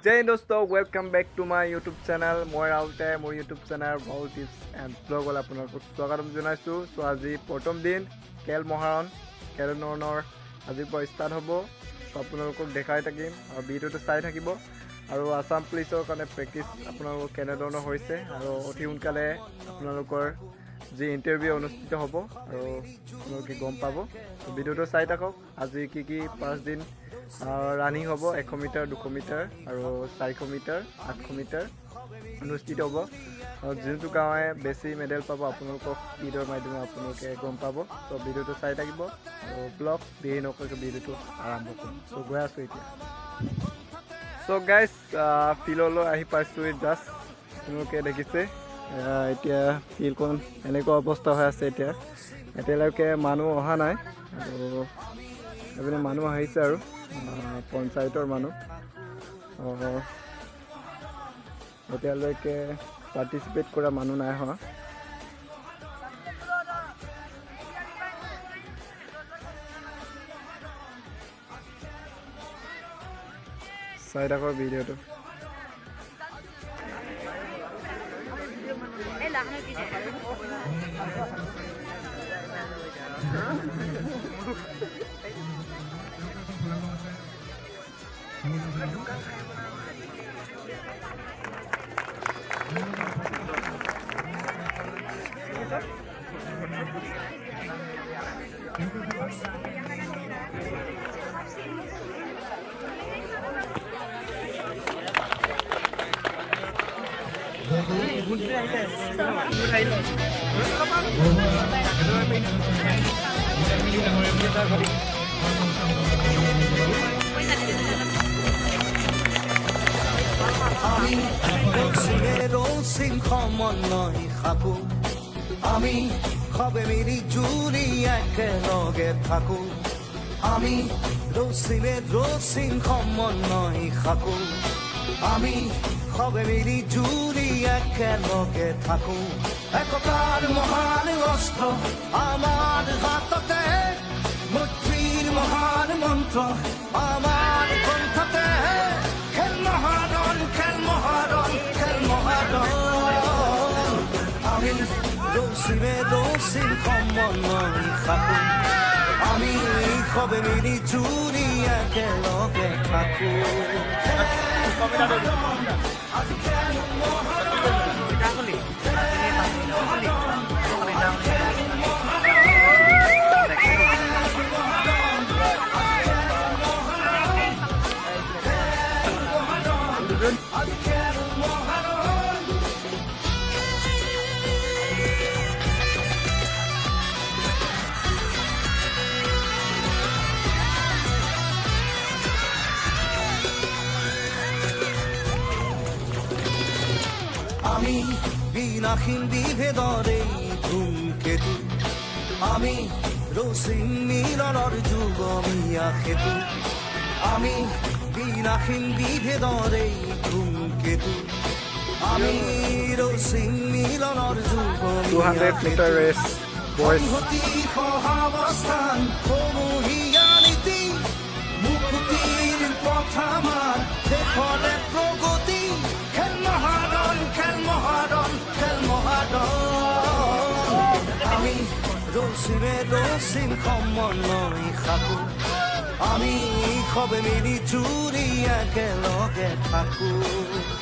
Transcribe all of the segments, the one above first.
Jai dosto, welcome back to my YouTube channel. Moi aute মোৰ YouTube channel বহুত tips and ব্লগত আপোনালোকক স্বাগতম জনাইছোঁ। চ' আজি প্ৰথম দিন খেল মহাৰণ খেলনৰ আজিৰ পৰা ষ্টাৰ্ট হ'ব। চ' আপোনালোকক দেখাই থাকিম আৰু ভিডিঅ'টো চাই থাকিব আৰু আসাম পুলিচৰ কাৰণে প্ৰেক্টিছ আপোনালোকৰ কেনেধৰণৰ হৈছে আৰু অতি সোনকালে আপোনালোকৰ যি ইণ্টাৰভিউ অনুষ্ঠিত হ'ব আৰু আপোনালোকে গম পাব। ভিডিঅ'টো চাই থাকক। আজি কি পাঁচ দিন ৰানিং হ'ব 100 মিটাৰ 200 মিটাৰ আৰু 400 মিটাৰ 800 মিটাৰ অনুষ্ঠিত হ'ব। যোনটো গাঁৱে বেছি মেডেল পাব আপোনালোকক ভিডিঅ'ৰ মাধ্যমে আপোনালোকে গম পাব। ত' ভিডিঅ'টো চাই থাকিব আৰু ব্লগ দেৰি নকৰাকৈ ভিডিঅ'টো আৰম্ভ কৰিম। চ' গৈ আছোঁ এতিয়া। চ' গাইজ ফিল্ডলৈ আহি পাইছোঁ জাষ্ট আপোনালোকে দেখিছে। এতিয়া ফিল্ডখন এনেকুৱা অৱস্থা হৈ আছে। এতিয়ালৈকে মানুহ অহা নাই আৰু এইপিনে মানুহ আহিছে আৰু পঞ্চায়তৰ মানুহ এতিয়ালৈকে পাৰ্টিচিপেট কৰা মানুহ নাই হোৱা। চাই থাকৰ ভিডিঅ'টো। আমি সবে মিলি জুলি একেলগে থাকো। আমি ৰচিলে ৰচিন সমন্বয় থাকো। আমি সবে মিলি জুলি একেলগে থাকো। একতাৰ মহান অস্ত্ৰ আমাৰ হাততে, মৈত্ৰীৰ মহান মন্ত্ৰ আমাৰ কণ্ঠতে। খেল মহাৰণ খেল মহাৰণ খেল মহাৰণ। আমি ৰচিলে ৰচিন সমন্বয় থাকো। আমি সবে মিলি জুলি একেলগে থাকো। আমি বিনাহীন বিভেদৰে ধূমকেতু। আমি ৰচিন মিলনৰ যুগমীয়া সেতু। আমি বিনাহীন বিভেদৰে ধূমকেতু। আমি ৰচিন মিলনৰ যুগমীয়া সেতু। সংহতি সহাৱস্থান সমূহীয়া নীতি। মুক্তিৰ পথ আমাৰ দেশৰে প্ৰগতি। খেল মহাৰণ খেল মহাৰণ খেল মহাৰণ। আমি ৰচিলে ৰচিন সমন্বয় থাকো। আমি সবে মিলি জুলি একেলগে থাকো।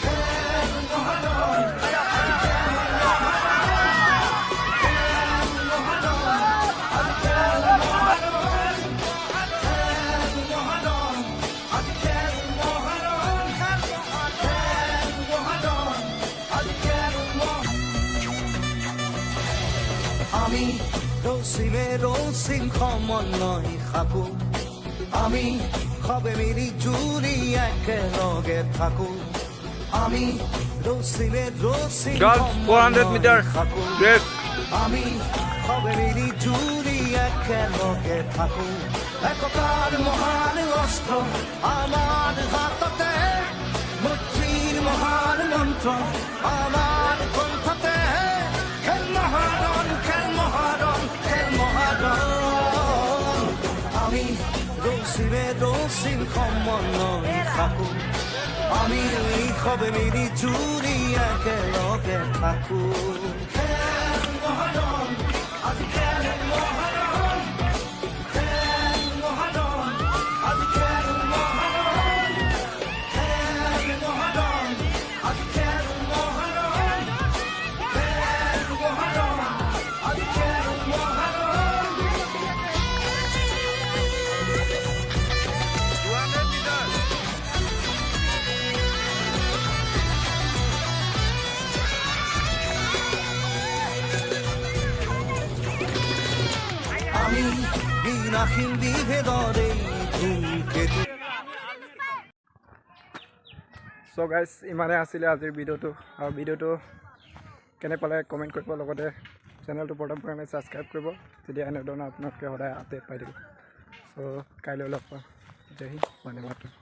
খেল মহাৰণ আমি ৰচিলে ৰচিন সমন্বয় থাকো। আমি সবে মিলি জুলি একেলগে থাকো। আমি ৰচিলে ৰচিন সমন্বয় থাকো। আমি সবে মিলি জুলি একেলগে থাকো। একতাৰ মহান অস্ত্ৰ আমাৰ হাততে, মৈত্ৰীৰ মহান মন্ত্ৰ আমাৰ কণ্ঠতে। খেল মহাৰণ খেল মহাৰণ খেল মহাৰণ। আমি ৰচিলে ৰচিন সমন্বয় থাকো। আমি সবে মিলি জুলি একেলগে থাকো খেল মহাৰণ আজি খেল মহাৰণ খেল মহাৰণ আজি খেল মহাৰণ খেল মহাৰণ আজি খেল মহাৰণ খেল মহাৰণ আজি খেল মহাৰণ 200 meters. আমি বিনাশীন বিভেদৰে ধূমকেতু সো গাইজ ইমানে আছিলে আজিৰ ভিডিঅ'টো আৰু ভিডিঅ'টো কেনে পালে কমেণ্ট কৰিব লগতে চেনেলটো প্ৰথম কাৰণে ছাবস্ক্ৰাইব কৰিব তেতিয়া এনেধৰণৰ আপোনালোকে সদায় আপডেট পাই থাকিব চ' কাইলৈ লগ পাম জয় হিন্দ বন্দে মাতৰম